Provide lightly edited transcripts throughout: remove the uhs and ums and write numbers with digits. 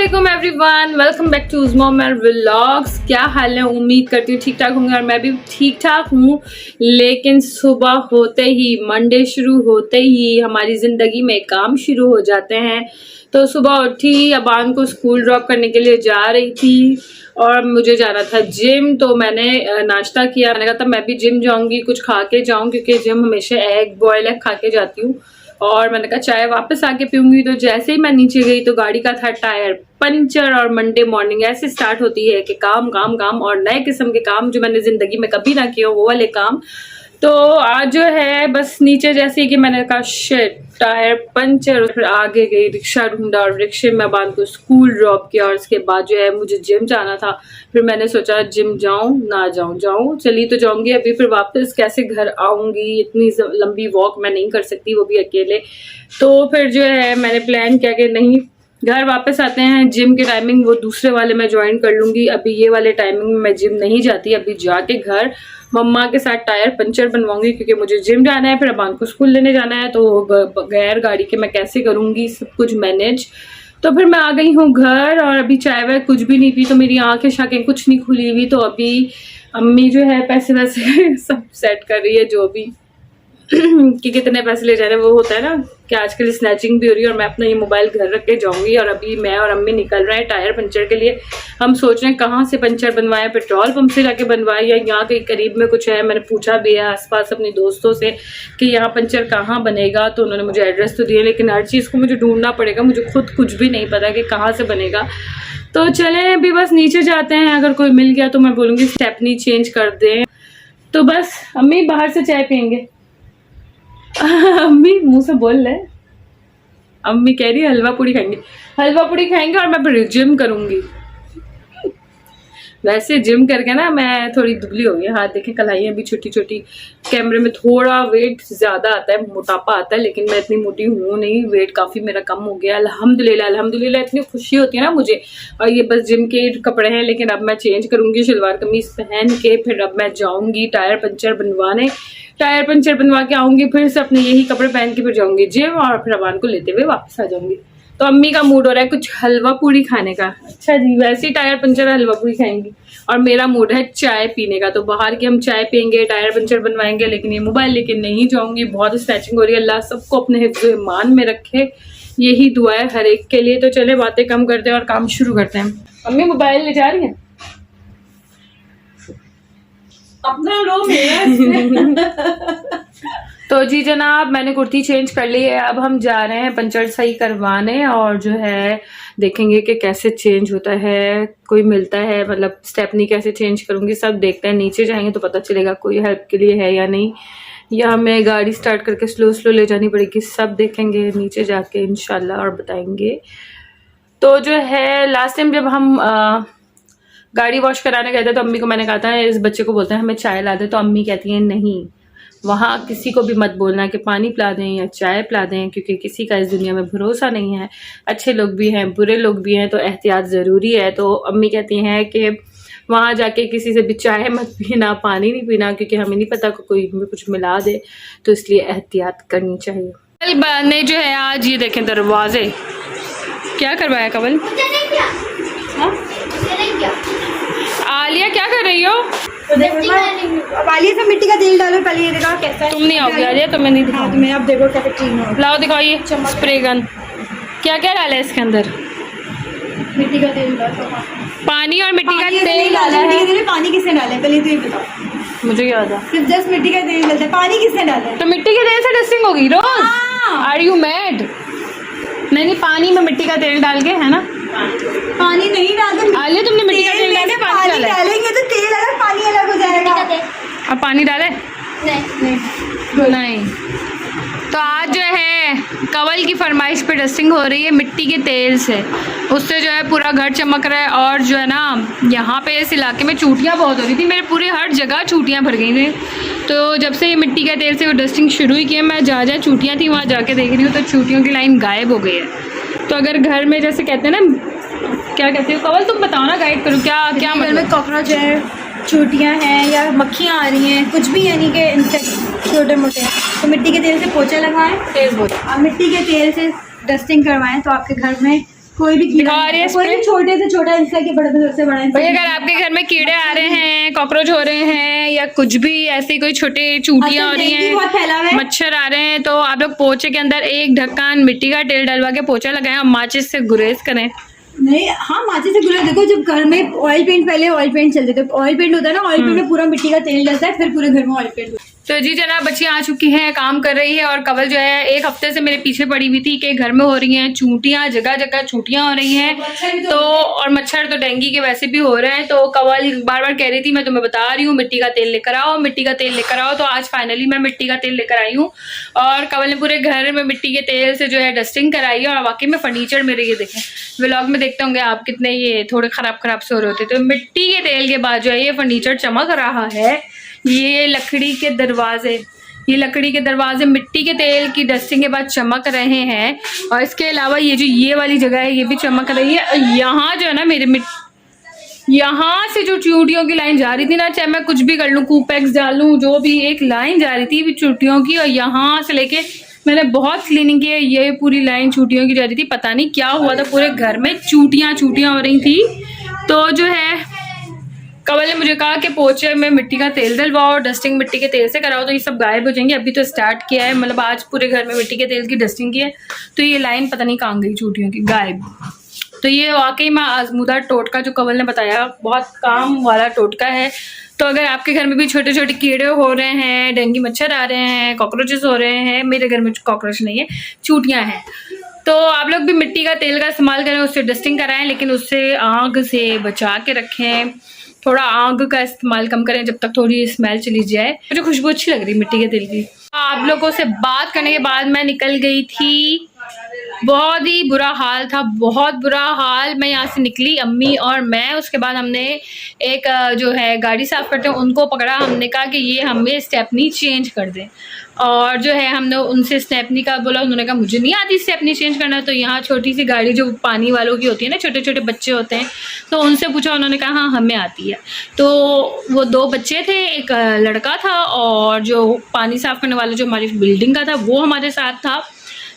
अस्सलामुअलैकुम everyone, welcome back to Uzma Umar vlogs. क्या हाल है? उम्मीद करती हूँ ठीक ठाक होंगे और मैं भी ठीक ठाक हूँ। लेकिन सुबह होते ही, मंडे शुरू होते ही हमारी ज़िंदगी में काम शुरू हो जाते हैं। तो सुबह उठी, अबान को स्कूल ड्रॉप करने के लिए जा रही थी और मुझे जाना था जिम। तो मैंने नाश्ता किया, मैंने कहा था मैं भी जिम जाऊँगी, कुछ खा के जाऊँ क्योंकि जिम हमेशा एग बॉयल एग खा के जाती हूँ। और मैंने कहा चाय वापस आके पीऊंगी। तो जैसे ही मैं नीचे गई तो गाड़ी का था टायर पंचर। और मंडे मॉर्निंग ऐसे स्टार्ट होती है कि काम काम काम और नए किस्म के काम जो मैंने जिंदगी में कभी ना किए वो वाले काम। तो आज जो है बस नीचे जैसे ही कि मैंने कहा शिट टायर पंचर, फिर आगे गई, रिक्शा ढूंढा और रिक्शे में बांध को स्कूल ड्रॉप किया। और उसके बाद जो है मुझे जिम जाना था। फिर मैंने सोचा जिम जाऊं ना जाऊं, चली तो जाऊंगी अभी, फिर वापस कैसे घर आऊंगी, इतनी लंबी वॉक मैं नहीं कर सकती, वो भी अकेले। तो फिर जो है मैंने प्लान किया कि नहीं, घर वापस आते हैं, जिम के टाइमिंग वो दूसरे वाले मैं ज्वाइन कर लूंगी, अभी ये वाले टाइमिंग में मैं जिम नहीं जाती। अभी जाके घर मम्मा के साथ टायर पंचर बनवाऊंगी क्योंकि मुझे जिम जाना है, फिर अबान को स्कूल लेने जाना है। तो गैर गाड़ी के मैं कैसे करूंगी सब कुछ मैनेज। तो फिर मैं आ गई हूँ घर और अभी चाय वाय कुछ भी नहीं पी, तो मेरी आंखें शाखें कुछ नहीं खुली हुई। तो अभी अम्मी जो है पैसे वैसे सब सेट कर रही है, जो भी कि कितने पैसे ले जा रहे हैं। वो होता है ना कि आजकल स्नैचिंग भी हो रही है और मैं अपना ये मोबाइल घर रख के जाऊंगी। और अभी मैं और अम्मी निकल रहे हैं टायर पंचर के लिए। हम सोच रहे हैं कहाँ से पंचर बनवाएं, पेट्रोल पंप से जाके बनवाएं या यहाँ कहीं करीब में कुछ है। मैंने पूछा भी है आसपास अपने दोस्तों से कि यहाँ पंचर कहाँ बनेगा, तो उन्होंने मुझे एड्रेस तो दिया, लेकिन हर चीज़ को मुझे ढूंढना पड़ेगा। मुझे खुद कुछ भी नहीं पता कि कहाँ से बनेगा। तो चले अभी बस नीचे जाते हैं, अगर कोई मिल गया तो मैं बोलूँगी स्टेपनी चेंज कर दें। तो बस अम्मी बाहर से चाय पियेंगे। अम्मी मुंह से बोल रहे, अम्मी कह रही है हलवा पूड़ी खाएंगे, हलवा पूड़ी खाएंगे और मैं फिर जिम करूंगी। वैसे जिम करके ना मैं थोड़ी दुबली हो गई, हाथ देखे कलाइयाँ भी छोटी छोटी, कैमरे में थोड़ा वेट ज्यादा आता है, मोटापा आता है, लेकिन मैं इतनी मोटी हूँ नहीं, वेट काफी मेरा कम हो गया अल्हम्दुलिल्लाह। अल्हम्दुलिल्लाह इतनी खुशी होती है ना मुझे। और ये बस जिम के कपड़े हैं, लेकिन अब मैं चेंज करूंगी, शलवार कमीज पहन के फिर अब मैं जाऊंगी टायर पंचर बनवाने। टायर पंचर बनवा के आऊंगी, फिर से अपने यही कपड़े पहन के फिर जाऊंगी जिम और फिर अबान को लेते हुए वापस आ जाऊंगी। तो अम्मी का मूड हो रहा है कुछ हलवा पूड़ी खाने का। अच्छा जी, वैसे ही टायर पंचर हलवा पूड़ी खाएंगी और मेरा मूड है चाय पीने का। तो बाहर की हम चाय पियेंगे, टायर पंचर बनवाएंगे, लेकिन ये मोबाइल लेके नहीं जाऊंगी। बहुत स्नैचिंग हो रही है, अल्लाह सबको अपने हिफ्ज़ ईमान में रखे, यही दुआ है हर एक के लिए। तो चले बातें कम करते हैं और काम शुरू करते हैं। अम्मी मोबाइल ले जा रही है, अपना लो मेरा। तो जी जनाब, मैंने कुर्ती चेंज कर ली है, अब हम जा रहे हैं पंचर सही करवाने और जो है देखेंगे कि कैसे चेंज होता है, कोई मिलता है, मतलब स्टेपनी कैसे चेंज करूंगी सब देखते हैं। नीचे जाएंगे तो पता चलेगा कोई हेल्प के लिए है या नहीं, या हमें गाड़ी स्टार्ट करके स्लो स्लो ले जानी पड़ेगी, सब देखेंगे नीचे जाके इंशाल्लाह और बताएंगे। तो जो है लास्ट टाइम जब हम गाड़ी वॉश कराने गए थे तो अम्मी को मैंने कहा था इस बच्चे को बोलते हैं हमें चाय ला दे, तो अम्मी कहती हैं नहीं, वहाँ किसी को भी मत बोलना कि पानी पिला दें या चाय पिला दें, क्योंकि किसी का इस दुनिया में भरोसा नहीं है। अच्छे लोग भी हैं, बुरे लोग भी हैं, तो एहतियात ज़रूरी है। तो अम्मी कहती हैं कि वहाँ जाके किसी से भी चाय मत पीना, पानी नहीं पीना, क्योंकि हमें नहीं पता कोई कुछ मिला दे, तो इसलिए एहतियात करनी चाहिए। कल ने जो है आज ये देखें दरवाजे क्या करवाया कवल। आलिया क्या कर रही हो? तो अब आलिया से मिट्टी का तेल डालो पहले, ये दिखाओ कैसा है। तुम नहीं आओगे आलिया, तो मैं नहीं दिखाऊं। तो मैं अब देखो कैसे क्लीन हो। लाओ दिखाओ ये स्प्रे गन, क्या क्या डाला है इसके अंदर? मिट्टी का तेल डालो, पानी और मिट्टी का तेल डाला है। पानी किसने डाला है पहले तो ये बताओ मुझे याद है। सिर्फ जस्ट मिट्टी का तेल डालते हैं, पानी किसने डाला है? तो मिट्टी के तेल से डस्टिंग होगी रोज? Are you mad? नहीं, पानी में मिट्टी का तेल डाल के, है ना? पानी नहीं डालते आलिया, तुमने मिट्टी का तेल डाल के पानी डाला? डालेंगे तो तेल अलग पानी अलग हो जाएगा। अब पानी डाले नहीं। तो आज जो है कवल की फरमाइश पे डस्टिंग हो रही है मिट्टी के तेल से, उससे जो है पूरा घर चमक रहा है। और जो है ना यहाँ पे इस इलाके में चूटियाँ बहुत हो रही थी, मेरे पूरे हर जगह चूटियाँ भर गई थी। तो जब से ये मिट्टी के तेल से वो डस्टिंग शुरू ही की है, मैं जहाँ चूटियाँ थी वहाँ जाके देख रही हूँ तो चूटियों की लाइन गायब हो गई है। तो अगर घर में जैसे कहते हैं ना, क्या कहते हो कवल, तुम बताओ ना, गाइड करो क्या क्या घर में कॉकरोच है, चूटियाँ हैं या मक्खियाँ आ रही हैं, कुछ भी यानी कि इंसेक्ट छोटे मोटे, तो मिट्टी के तेल से पोछा लगाएं, तेज बोल, और मिट्टी के तेल से डस्टिंग करवाएं तो आपके घर में कोई भी कीड़ा दिखा रही है नहीं, कोई भी छोटे से छोटा इंसेक्ट, बड़े से बड़ा भाई इंसेक्ट। अगर आपके घर में कीड़े आ रहे हैं, कॉकरोच हो रहे हैं या कुछ भी ऐसी कोई छोटे चूंटियां हो रही डेंगू बहुत फैला हुआ हैं, है। मच्छर आ रहे हैं, तो आप लोग पोछे के अंदर एक ढक्कन मिट्टी का तेल डलवा के पोछा लगाएं और माचिस से गुरेज करें। नहीं, हाँ, माचिस से गुरेज। देखो जब घर में ऑयल पेंट, पहले ऑयल पेंट चलते थे, ऑयल पेंट होता है ना, ऑयल पेंट में पूरा मिट्टी का तेल डलता है, फिर पूरे घर में ऑयल पेंट होता है। तो जी जनाब, बच्ची आ चुकी हैं, काम कर रही है, और कवल जो है एक हफ्ते से मेरे पीछे पड़ी हुई थी कि घर में हो रही हैं चूंटियां, जगह जगह चूंटियां हो रही हैं, तो और मच्छर तो डेंगू के वैसे भी हो रहे हैं। तो कवल बार बार कह रही थी मैं तुम्हें बता रही हूँ मिट्टी का तेल लेकर आओ, मिट्टी का तेल लेकर आओ। तो आज फाइनली मैं मिट्टी का तेल लेकर आई हूँ, और कवल ने पूरे घर में मिट्टी के तेल से जो है डस्टिंग कराई है। और वाकई में फर्नीचर मेरे, ये देखें, व्लॉग में देखते होंगे आप कितने ये थोड़े खराब से हो रहे होते। तो मिट्टी के तेल के बाद जो है ये फर्नीचर चमक रहा है। ये लकड़ी के दरवाजे मिट्टी के तेल की डस्टिंग के बाद चमक रहे हैं। और इसके अलावा ये जो ये वाली जगह है ये भी चमक रही है। यहाँ जो है ना मेरे यहाँ से जो चूंटियों की लाइन जा रही थी ना, चाहे मैं कुछ भी कर लूँ, कूपेक्स डालूँ, जो भी, एक लाइन जा रही थी चूंटियों की, और यहाँ से लेके मैंने बहुत क्लीनिंग की है, ये पूरी लाइन चूंटियों की जा रही थी। पता नहीं क्या हुआ था, पूरे घर में चूंटियां हो रही थी। तो जो है कवल ने मुझे कहा कि पोछे में मिट्टी का तेल डलवाओ, डस्टिंग मिट्टी के तेल से कराओ, तो ये सब गायब हो जाएंगे। अभी तो स्टार्ट किया है, मतलब आज पूरे घर में मिट्टी के तेल की डस्टिंग की है, तो ये लाइन पता नहीं कहाँ गई चूंटियों की, गायब। तो ये वाकई में आजमूदा टोटका जो कवल ने बताया, बहुत काम वाला टोटका है। तो अगर आपके घर में भी छोटे छोटे कीड़े हो रहे हैं, डेंगू मच्छर आ रहे हैं, कॉकरोचेस हो रहे हैं, मेरे घर में कॉकरोच नहीं है, चूंटियाँ हैं, तो आप लोग भी मिट्टी का तेल का इस्तेमाल करें, उससे डस्टिंग कराएं, लेकिन उससे आग से बचा के रखें। थोड़ा आग का इस्तेमाल कम करें जब तक थोड़ी स्मेल चली जाए। मुझे खुशबू अच्छी लग रही मिट्टी के तेल की। आप लोगों से बात करने के बाद मैं निकल गई थी, बहुत ही बुरा हाल था, बहुत बुरा हाल। मैं यहाँ से निकली, अम्मी और मैं, उसके बाद हमने एक जो है गाड़ी साफ करते हैं उनको पकड़ा। हमने कहा कि ये हमें स्टेपनी चेंज कर दें, और जो है हमने उनसे स्टेपनी का बोला, उन्होंने कहा मुझे नहीं आती स्टेपनी चेंज करना। तो यहाँ छोटी सी गाड़ी जो पानी वालों की होती है ना, छोटे छोटे बच्चे होते हैं, तो उनसे पूछा, उन्होंने कहा हाँ हमें आती है। तो वो 2 बच्चे थे, एक लड़का था, और जो पानी साफ़ करने वाला जो हमारी बिल्डिंग का था वो हमारे साथ था,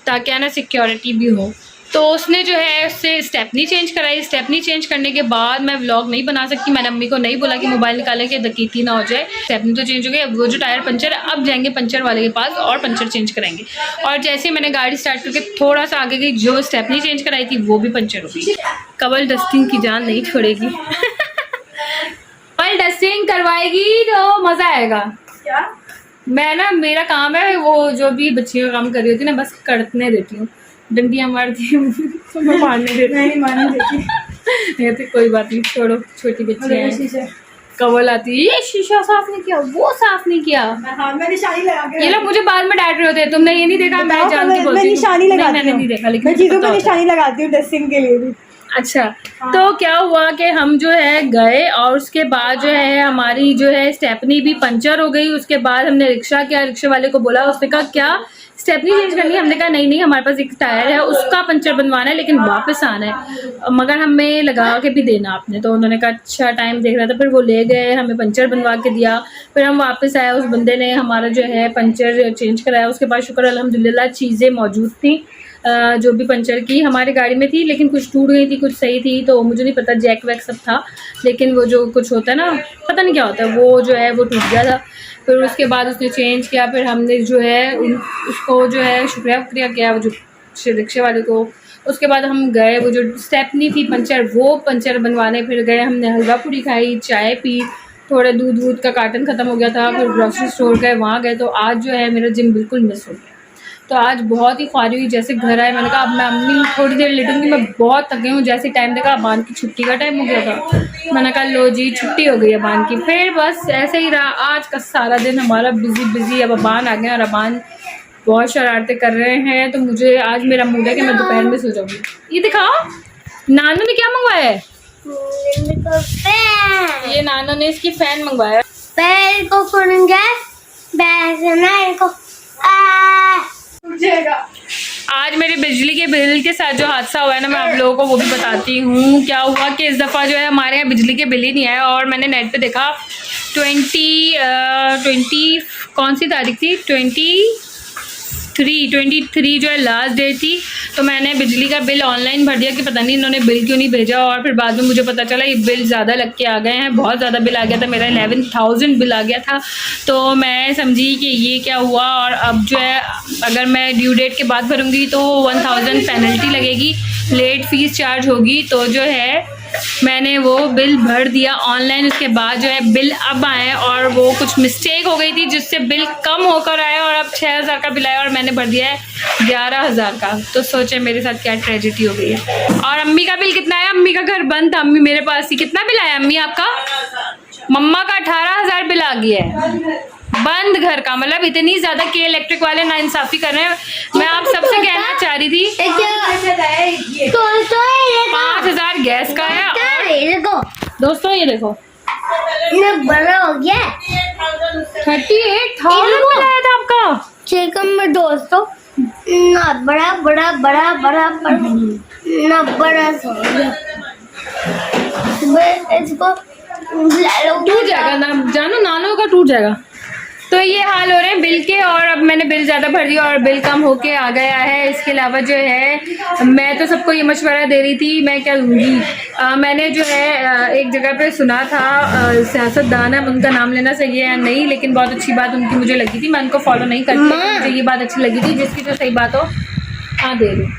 ताकि है ना सिक्योरिटी भी हो। तो उसने जो है उससे स्टेपनी चेंज कराई। स्टेपनी चेंज करने के बाद मैं व्लॉग नहीं बना सकती, मैंने अम्मी को नहीं बोला कि मोबाइल निकालें कि डकैती ना हो जाए। स्टेपनी तो चेंज हो गई, अब वो जो टायर पंचर है, अब जाएंगे पंचर वाले के पास और पंचर चेंज कराएंगे। और जैसे ही मैंने गाड़ी स्टार्ट करके थोड़ा सा आगे गई, जो स्टेपनी चेंज कराई थी वो भी पंचर हो गई। कवल डस्टिंग की जान नहीं छोड़ेगी कवल डस्टिंग करवाएगी तो मज़ा आएगा। क्या? मैं ना, मेरा काम है वो जो भी बच्चियों का काम कर रही होती है ना, बस करने देती हूँ, डंडियाँ मारती हूँ तो मैं मारने देती हूँ। नहीं मारने देती। नहीं तो कोई बात नहीं, छोड़ो, छोटी बच्ची है। कवल आती है, ये शीशा साफ नहीं किया, वो साफ नहीं किया। हाँ, मैं निशानी लगा के, ये लोग मुझे बाद में डांट रहे होते हैं, तुमने ये नहीं देखा, मैं जान के बोलती हूँ। निशानी लगाती मैंने नहीं देखा, लेकिन मैं चीज़ों पे निशानी लगाती हूँ डस्टिंग के लिए भी। अच्छा, तो क्या हुआ कि हम जो है गए, और उसके बाद जो है हमारी जो है स्टेपनी भी पंचर हो गई। उसके बाद हमने रिक्शा किया, रिक्शे वाले को बोला, उसने कहा क्या स्टेपनी चेंज करनी है? हमने कहा नहीं नहीं, हमारे पास एक टायर है उसका पंचर बनवाना है, लेकिन वापस आना है, मगर हमें लगा के भी देना आपने। तो उन्होंने कहा अच्छा, टाइम देख रहा था। फिर वो ले गए, हमें पंचर बनवा के दिया, फिर हम वापस आए, उस बंदे ने हमारा जो है पंचर चेंज कराया। उसके बाद शुक्र अल्हम्दुलिल्लाह चीज़ें मौजूद थी, जो भी पंचर की हमारी गाड़ी में थी, लेकिन कुछ टूट गई थी, कुछ सही थी। तो मुझे नहीं पता, जैक वैक सब था, लेकिन वो जो कुछ होता है ना, पता नहीं क्या होता है, वो जो है वो टूट गया था। फिर उसके बाद उसने चेंज किया, फिर हमने जो है उसको जो है शुक्रिया किया वो जो रिक्शे वाले को। उसके बाद हम गए, वो जो स्टेपनी थी पंचर, वो पंचर बनवाने फिर गए। हमने हलवा पूरी खाई, चाय पी, थोड़ा दूध का कार्टन ख़त्म हो गया था, फिर ग्रॉसरी स्टोर गए, वहाँ गए। तो आज जो है मेरा जिम बिल्कुल मिस हो गया। तो आज बहुत ही ख्वारी हुई, जैसे घर आए मैंने कहा अब मैं अम्मी थोड़ी देर लेटूंगी, मैं बहुत थक गई हूँ। जैसे टाइम देखा अबान की छुट्टी का टाइम हो गया था, मैंने कहा लो जी छुट्टी हो गई अबान की। फिर बस ऐसे ही रहा आज का सारा दिन हमारा बिजी। अब अबान आ गए और अबान बहुत शरारतें कर रहे हैं, तो मुझे आज मेरा मूड है कि मैं दोपहर में सो जाऊँगी। ये दिखाओ, नानू ने क्या मंगवाया है? ये नानू ने इसकी फैन मंगवाया। पैर को आज मेरे बिजली के बिल के साथ जो हादसा हुआ है ना, मैं आप लोगों को वो भी बताती हूँ। क्या हुआ कि इस दफ़ा जो है हमारे यहाँ बिजली के बिल ही नहीं आया, और मैंने नेट पे देखा 20 कौन सी तारीख थी, 23 जो है लास्ट डेट थी। तो मैंने बिजली का बिल ऑनलाइन भर दिया कि पता नहीं इन्होंने बिल क्यों नहीं भेजा, और फिर बाद में मुझे पता चला ये बिल ज़्यादा लग के आ गए हैं, बहुत ज़्यादा बिल आ गया था, मेरा 11,000 बिल आ गया था। तो मैं समझी कि ये क्या हुआ, और अब जो है अगर मैं ड्यू डेट के बाद भरूँगी तो 1000 पेनल्टी लगेगी, लेट फीस चार्ज होगी। तो जो है मैंने वो बिल भर दिया ऑनलाइन, उसके बाद जो है बिल अब आए और वो कुछ मिस्टेक हो गई थी जिससे बिल कम होकर आया और अब 6000 का बिल आया और मैंने भर दिया है 11000 का। तो सोचे मेरे साथ क्या ट्रेजेडी हो गई है। और अम्मी का बिल कितना है? अम्मी का घर बंद था, अम्मी मेरे पास ही। कितना बिल आया अम्मी आपका? मम्मा का 18000 बिल आ गया है बंद घर का। मतलब इतनी ज़्यादा के इलेक्ट्रिक वाले नाइंसाफ़ी कर रहे हैं। मैं आप सबसे कहना चाह रही थी 5000 गैस का है। दोस्तों ये देखो बड़ा हो गया 38,000 बिल आया था आपका। चिकन में दोस्तों ना बड़ा बड़ा बड़ा बड़ा बड़ा ना बड़ा सा हो गया। इसको टूट जाएगा ना, जानो नानो का टूट जाएगा। तो ये हाल हो रहे हैं बिल के, और अब मैंने बिल ज़्यादा भर दिया और बिल कम होके आ गया है। इसके अलावा जो है मैं तो सबको ये मशवरा दे रही थी, मैं क्या दूँगी। मैंने जो है एक जगह पे सुना था, सियासतदान है, उनका नाम लेना सही है या नहीं, लेकिन बहुत अच्छी बात उनकी मुझे लगी थी। मैं उनको फॉलो नहीं करती, मुझे ये बात अच्छी लगी थी, जिसकी जो सही बात हो हाँ दे दूँ।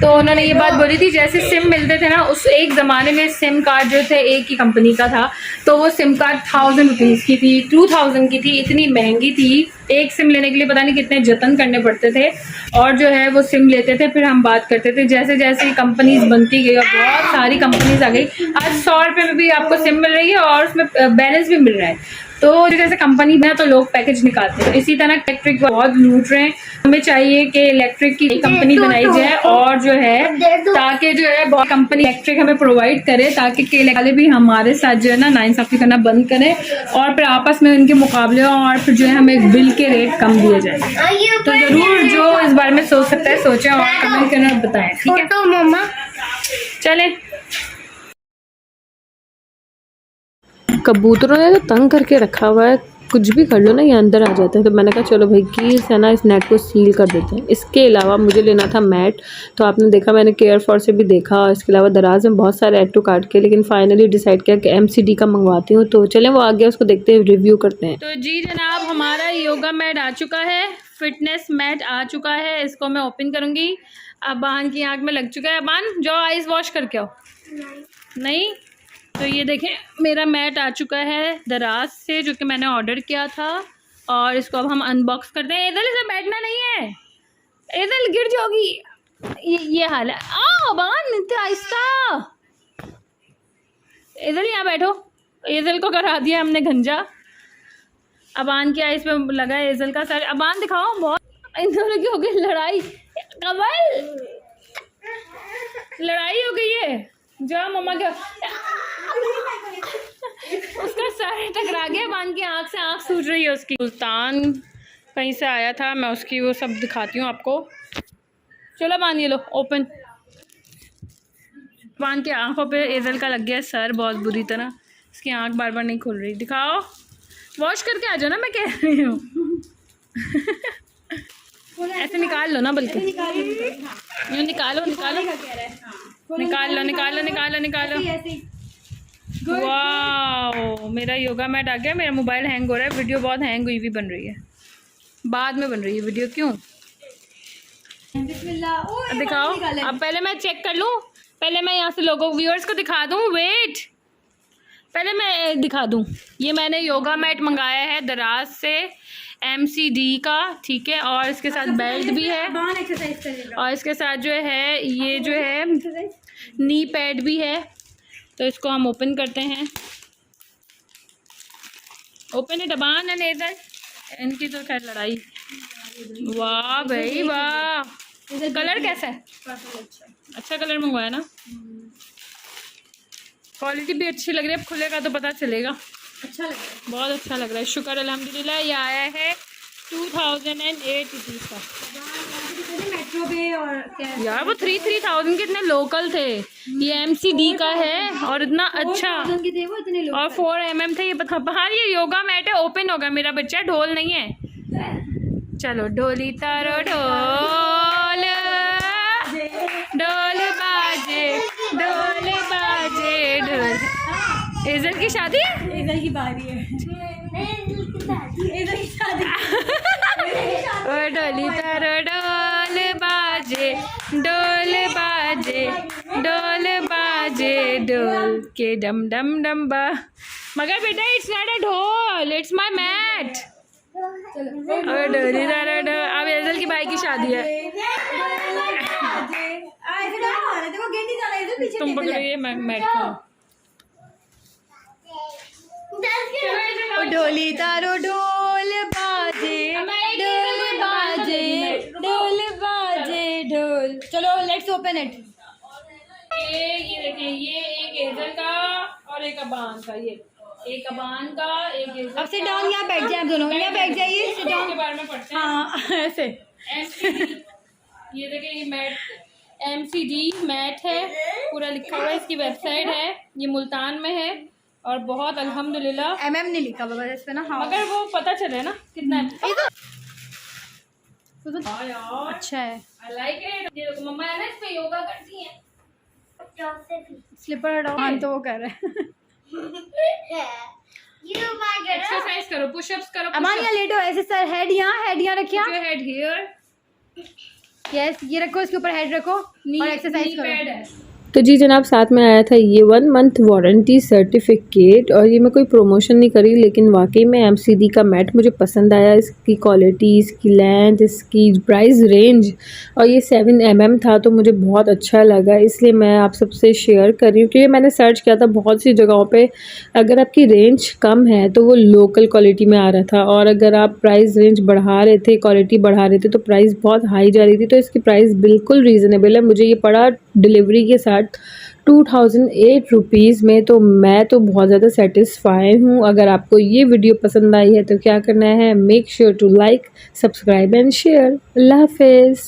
तो उन्होंने ये बात बोली थी, जैसे सिम मिलते थे ना, उस एक ज़माने में सिम कार्ड जो थे एक ही कंपनी का था, तो वो सिम कार्ड 1000 रुपीज़ की थी, 2000 की थी, इतनी महंगी थी। एक सिम लेने के लिए पता नहीं कितने जतन करने पड़ते थे, और जो है वो सिम लेते थे, फिर हम बात करते थे। जैसे जैसे कंपनीज बनती गई और बहुत सारी कंपनीज आ गई, आज 100 रुपये में भी आपको सिम मिल रही है और उसमें बैलेंस भी मिल रहा है। तो जैसे कंपनी में तो लोग पैकेज निकालते हैं, इसी तरह इलेक्ट्रिक बहुत लूट रहे हैं। हमें चाहिए कि इलेक्ट्रिक की कंपनी बनाई जाए, और जो है ताकि जो है बहुत कंपनी इलेक्ट्रिक हमें प्रोवाइड करे, ताकि केले वाले भी हमारे साथ जो है ना नाइंसाफ़ी करना बंद करें, और फिर आपस में उनके मुकाबले और फिर जो है हमें बिल के रेट कम दिए जाए। तो ज़रूर जो इस बारे में सोच सकता है सोचें और कमेंट करना बताएं, ठीक है। तो मम्मा चलें। कबूतरों ने तो तंग करके रखा हुआ है, कुछ भी कर लो ना ये अंदर आ जाता है। तो मैंने कहा चलो भाई कीज है ना, इस नेट को सील कर देते हैं। इसके अलावा मुझे लेना था मैट, तो आपने देखा मैंने केयर फॉर से भी देखा, इसके अलावा दराज में बहुत सारे ऐड टू कार्ट के, लेकिन फाइनली डिसाइड किया कि MCD का मंगवाती हूँ। तो चलें वो आ गया, उसको देखते हैं, रिव्यू करते हैं। तो जी जनाब हमारा योगा मैट आ चुका है, फिटनेस मैट आ चुका है। इसको मैं ओपन करूँगी। अबान की आँख में लग चुका है। अबान जाओ आइस वॉश करके आओ। नहीं तो ये देखें मेरा मैट आ चुका है दराज से, जो कि मैंने ऑर्डर किया था, और इसको अब हम अनबॉक्स करते हैं। इधर से बैठना नहीं है, इधर गिर जाओगी। ये हाल है। अबान इतना आहिस्ता, इधर यहाँ बैठो। एजल को करा दिया हमने गंजा। अबान की आइस पे लगा है एजल का सर। अबान दिखाओ, बहुत इन दोनों की हो गई लड़ाई। कमल लड़ाई हो गई है। जाओ मम्मा के उसका सर टकरा गया, बान की आँख से आँख सूज रही है उसकी। सुल्तान कहीं से आया था, मैं उसकी वो सब दिखाती हूँ आपको। चलो बान ये लो ओपन। बान की आँखों पे एजल का लग गया सर बहुत बुरी तरह, इसकी आँख बार बार नहीं खुल रही। दिखाओ, वॉश करके आ जाओ ना, मैं कह रही हूँ। ऐसे निकाल लो ना, बल्कि यूँ निकालो निकालो निकाल लो निकाल लो। वाह मेरा योगा मैट आ गया। मेरा मोबाइल हैंग हो रहा है, वीडियो बहुत हैंग हुई भी बन रही है, बाद में बन रही है वीडियो। क्यों? दिखाओ। अब पहले मैं चेक कर लूँ, पहले मैं यहाँ से लोगों व्यूअर्स को दिखा दूँ। वेट, पहले मैं दिखा दूँ। ये मैंने योगा मैट मंगाया है दराज से, MCD का, ठीक है। और इसके साथ बेल्ट भी है, और इसके साथ जो है ये जो है नी पैड भी है। तो इसको हम ओपन करते हैं। ओपन इट अबान एंड इधर इनकी तो खैर लड़ाई। वाह भाई वाह, कलर कैसा है? अच्छा कलर मंगवाया ना, क्वालिटी भी अच्छी लग रही है। अब खुलेगा तो पता चलेगा। अच्छा लग रहा है, बहुत अच्छा लग रहा है। शुक्र अल्हम्दुलिल्लाह। ये आया है 2008 रुपीज़ का। मेट्रो पे और क्या यार वो 3,000 के इतने लोकल थे। ये MCD का है और इतना अच्छा, वो इतने लोग और 4mm थे। ये बता बाहर ये योगा मैट है, ओपन होगा मेरा बच्चा, ढोल नहीं है। चलो ढोली तारो ढोल, हेजल की शादी? इधर की बारी है, इधर की शादी। ओ डोली तारो डोल बाजे, डोल बाजे, डोल बाजे, डोल के डम डम डम बा। मगर बेटा इट्स नॉट अ ढोल, इट्स माय मैट। ओ डोली तारो डोल। अब हेजल की भाई की शादी है। तुम पकड़िए मैट को। डोली तारो डोल बाजे, डोल बाजे, डोल बाजे, डोल। चलो लेट्स ओपन इट। ये देखिए, ये एक हेजल का और एक अबान का। ये एक अबान का, एक हेजल अब सिट डाउन, यहाँ बैठ जाए आप दोनों, यहाँ बैठ जाइए, सिट के डाउन। बारे में पढ़ते हैं। हाँ ऐसे। MCD, ये देखिए ये मैट MCD मैट है, पूरा लिखा हुआ है, इसकी वेबसाइट है, ये मुल्तान में है और बहुत अल्हम्दुलिल्लाह। MM नहीं लिखा बाबा इस पे ना। हाँ मगर वो पता चले ना कितना है। तो यार अच्छा है। I like it. ये देखो मम्मा है ना, इस पे योगा करती हैं। स्लीपर हटाओ। हाँ तो वो कर रहे हैं। एक्सरसाइज करो, पुशअप्स करो। अमान यहाँ लेटो ऐसे, सर हेड यहाँ रखिए। Your head here. यस ये रखो, इसके ऊपर हेड रखो और एक्सरसाइज करो। पैड है। तो जी जनाब, साथ में आया था ये 1 मंथ वारंटी सर्टिफिकेट। और ये मैं कोई प्रमोशन नहीं करी, लेकिन वाकई में MCD का मैट मुझे पसंद आया। इसकी क्वालिटी, इसकी लेंथ, इसकी प्राइस रेंज, और ये 7 mm था तो मुझे बहुत अच्छा लगा, इसलिए मैं आप सबसे शेयर कर रही हूँ। क्योंकि मैंने सर्च किया था बहुत सी जगहों पे, अगर आपकी रेंज कम है तो वो लोकल क्वालिटी में आ रहा था, और अगर आप प्राइस रेंज बढ़ा रहे थे, क्वालिटी बढ़ा रहे थे, तो प्राइस बहुत हाई जा रही थी। तो इसकी प्राइस बिल्कुल रीज़नेबल है। मुझे ये पड़ा डिलीवरी के साथ 2008 रुपीज़ में। तो मैं तो बहुत ज़्यादा सेटिस्फाई हूँ। अगर आपको ये वीडियो पसंद आई है तो क्या करना है, make sure to like, subscribe and share. अल्लाह हाफिज़।